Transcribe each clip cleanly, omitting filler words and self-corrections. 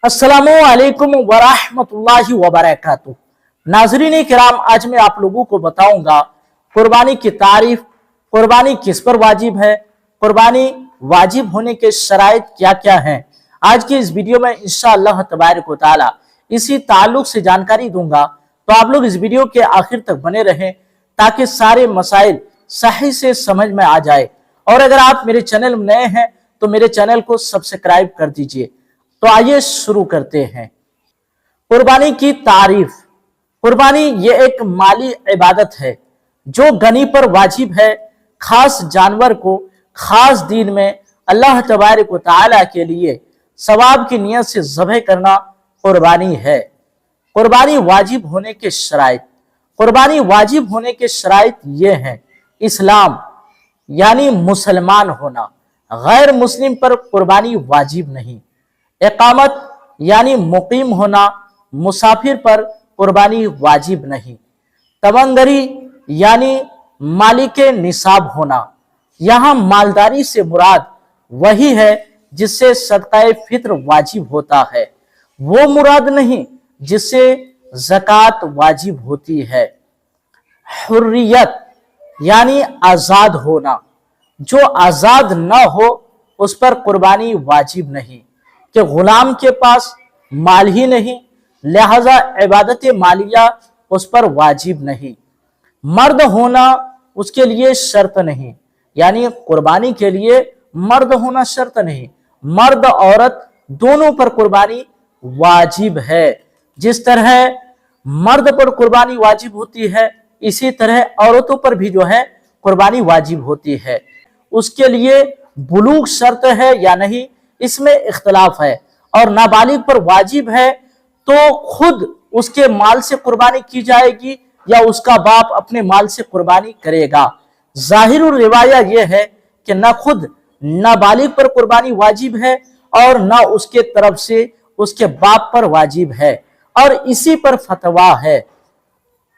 अस्सलामुअलैकुम वरहमतुल्लाहि वबरकातुहू। नाज़रीन किराम, आज मैं आप लोगों को बताऊंगा कुर्बानी की तारीफ, कुर्बानी किस पर वाजिब है, कुर्बानी वाजिब होने के शराइत क्या क्या हैं। आज की इस वीडियो में इंशाअल्लाह तबारक व तआला इसी ताल्लुक से जानकारी दूंगा, तो आप लोग इस वीडियो के आखिर तक बने रहें ताकि सारे मसाइल सही से समझ में आ जाए। और अगर आप मेरे चैनल में नए हैं तो मेरे चैनल को सब्सक्राइब कर दीजिए। तो आइए शुरू करते हैं। कुर्बानी की तारीफ। कुर्बानी ये एक माली इबादत है जो गनी पर वाजिब है। खास जानवर को खास दिन में अल्लाह तबारक व तआला के लिए सवाब की नियत से ज़बह करना कुर्बानी है। कुर्बानी वाजिब होने के शराइत। कुर्बानी वाजिब होने के शराइत ये हैं: इस्लाम यानी मुसलमान होना, गैर मुस्लिम पर कुर्बानी वाजिब नहीं। इकामत यानी मुकीम होना, मुसाफिर पर कुर्बानी वाजिब नहीं। तवंगरी यानी मालिक निसाब होना, यहाँ मालदारी से मुराद वही है जिससे सदक़ाए फित्र वाजिब होता है, वो मुराद नहीं जिससे ज़कात वाजिब होती है। हुर्रियत यानी आज़ाद होना, जो आज़ाद न हो उस पर कुर्बानी वाजिब नहीं कि गुलाम के पास माल ही नहीं, लिहाजा इबादत मालिया उस पर वाजिब नहीं। मर्द होना उसके लिए शर्त नहीं, यानी कुर्बानी के लिए मर्द होना शर्त नहीं, मर्द औरत दोनों पर कुर्बानी वाजिब है। जिस तरह मर्द पर कुर्बानी वाजिब होती है, इसी तरह औरतों पर भी जो है कुर्बानी वाजिब होती है। उसके लिए बुलूग शर्त है या नहीं, इसमें इख्तलाफ है। और नाबालिग पर वाजिब है तो खुद उसके माल से कुर्बानी की जाएगी या उसका बाप अपने माल से कुर्बानी करेगा। जाहिरुल रिवाया यह है कि न खुद नाबालिग पर कुर्बानी वाजिब है और न उसके तरफ से उसके बाप पर वाजिब है, और इसी पर फतवा है।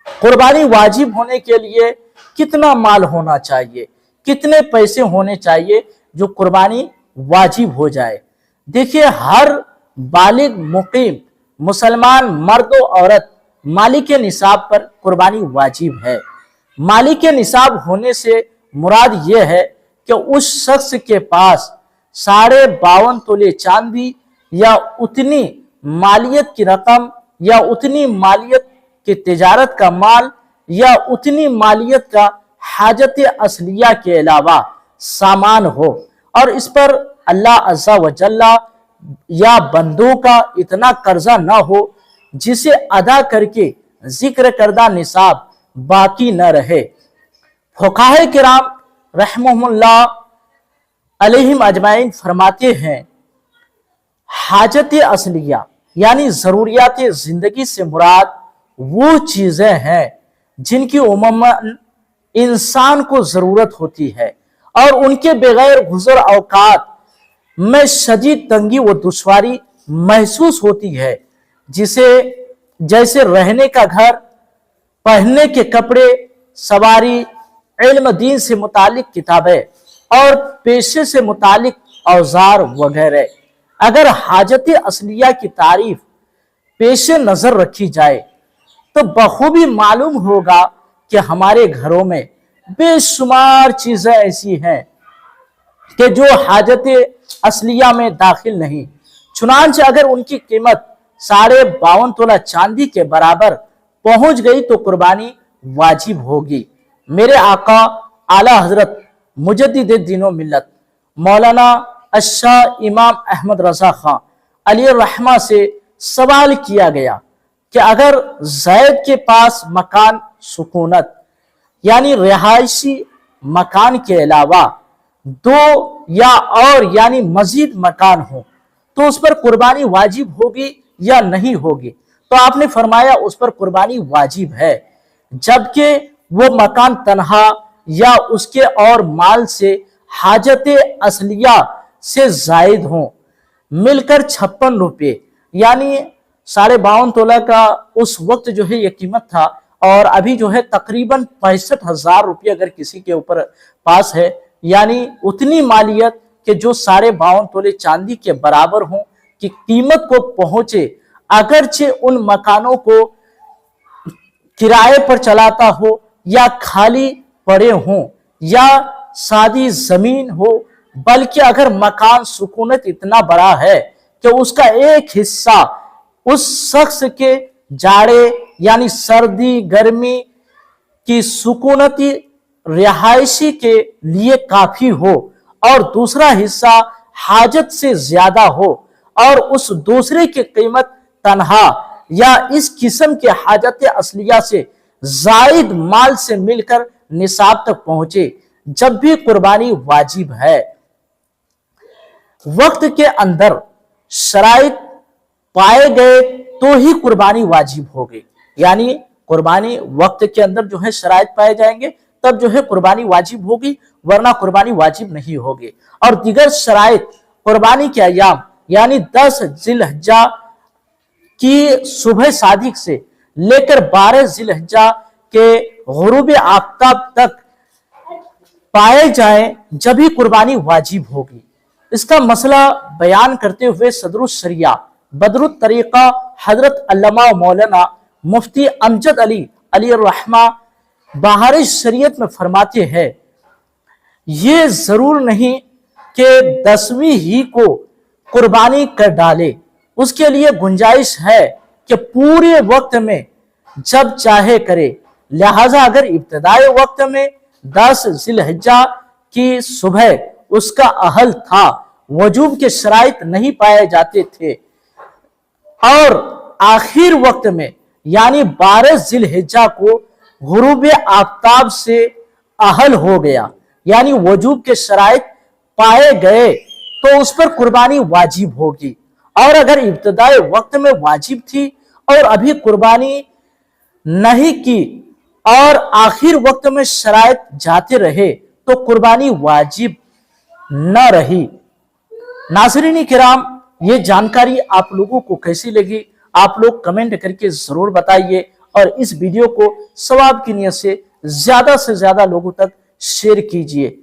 कुर्बानी वाजिब होने के लिए कितना माल होना चाहिए, कितने पैसे होने चाहिए जो कुर्बानी वाजिब हो जाए। देखिए, हर बालिग मुकीम मुसलमान मर्द औरत मालिक निसाब पर कुर्बानी वाजिब है। मालिक निसाब होने से मुराद यह है कि उस शख्स के पास 52.5 तोले चांदी या उतनी मालियत की रकम या उतनी मालियत की तिजारत का माल या उतनी मालियत का हाजत असलिया के अलावा सामान हो, और इस पर अल्लाह अज़्ज़ा व जल्ला या बंदों का इतना कर्जा न हो जिसे अदा करके जिक्र करदा निसाब बाकी न रहे। फुक़ाहे किराम रहमहुमुल्लाह अलैहिम अजमाइन फरमाते हैं, हाजत असलिया यानी ज़रूरियात ज़िंदगी से मुराद वो चीज़ें हैं जिनकी उमूमन इंसान को ज़रूरत होती है और उनके बगैर गुज़र औकात में शदीद तंगी व दुश्वारी महसूस होती है, जिसे जैसे रहने का घर, पहनने के कपड़े, सवारी, इल्म दीन से मुतालिक किताबें और पेशे से मुतालिक औजार वगैरह। अगर हाजत असलिया की तारीफ पेशे नज़र रखी जाए तो बखूबी मालूम होगा कि हमारे घरों में बेशुमार चीज़ें ऐसी हैं कि जो हाजत असलिया में दाखिल नहीं। चुनांचे अगर उनकी कीमत 52.5 तोला चांदी के बराबर पहुंच गई तो कुर्बानी वाजिब होगी। मेरे आका आला हजरत मुजद्दिद दीनो मिल्लत मौलाना अशाह इमाम अहमद रजा खां अली रहमा से सवाल किया गया कि अगर जैद के पास मकान सुकूनत यानी रिहायशी मकान के अलावा 2 या और यानी मजीद मकान हो तो उस पर कुर्बानी वाजिब होगी या नहीं होगी, तो आपने फरमाया उस पर कुर्बानी वाजिब है, जबकि वो मकान तन्हा या उसके और माल से हाजत असलिया से जायद हो। मिलकर 56 रुपये यानी 52.5 तोला का उस वक्त जो है ये कीमत था, और अभी जो है तकरीबन 65,000 रुपये अगर किसी के ऊपर पास है, यानी उतनी मालियत कि जो 52.5 तोले चांदी के बराबर हों, की कीमत को पहुंचे, अगरचे उन मकानों को किराए पर चलाता हो या खाली पड़े हों या सादी जमीन हो, बल्कि अगर मकान सुकूनत इतना बड़ा है कि उसका एक हिस्सा उस शख्स के जाड़े यानी सर्दी गर्मी की सुकूनती रिहायशी के लिए काफी हो और दूसरा हिस्सा हाजत से ज्यादा हो और उस दूसरे की कीमत तनहा या इस किस्म के हाजत असलिया से जायद माल से मिलकर निसाब तक पहुंचे, जब भी कुर्बानी वाजिब है। वक्त के अंदर शराइत पाए गए तो ही कुर्बानी वाजिब होगी, यानी कुर्बानी वक्त के अंदर जो है शराइत पाए जाएंगे तब जो है कुर्बानी वाजिब होगी, वरना कुर्बानी वाजिब नहीं होगी। और दिगर शराइत कुर्बानी के अय्याम यानी 10 जिलहज्जा की सुबह सादिक से लेकर 12 जिलहज्जा के गुरूब आफ्ताब तक पाए जाएं, जब ही कुर्बानी वाजिब होगी। इसका मसला बयान करते हुए सदरुस शरिया बदरुत तरीका हजरत अल्लामा मौलाना मुफ्ती अमजद अली रहमा बहार शरीयत में फरमाते हैं, ये जरूर नहीं कि 10वीं ही को कुर्बानी कर डाले, उसके लिए गुंजाइश है कि पूरे वक्त में जब चाहे करे। लिहाजा अगर इब्तदाई वक्त में 10 जिलहज्जा की सुबह उसका अहल था, वजूब के शराइत नहीं पाए जाते थे, और आखिर वक्त में यानी 12 जिलहज्जा को गुरूब आफ्ताब से अहल हो गया, यानी वजूब के शराइत पाए गए, तो उस पर कुर्बानी वाजिब होगी। और अगर इब्तदाई वक्त में वाजिब थी और अभी कुर्बानी नहीं की और आखिर वक्त में शराइत जाते रहे तो कुर्बानी वाजिब न रही। नाज़रीन किराम, ये जानकारी आप लोगों को कैसी लगी आप लोग कमेंट करके जरूर बताइए और इस वीडियो को सवाब की नियत से ज्यादा लोगों तक शेयर कीजिए।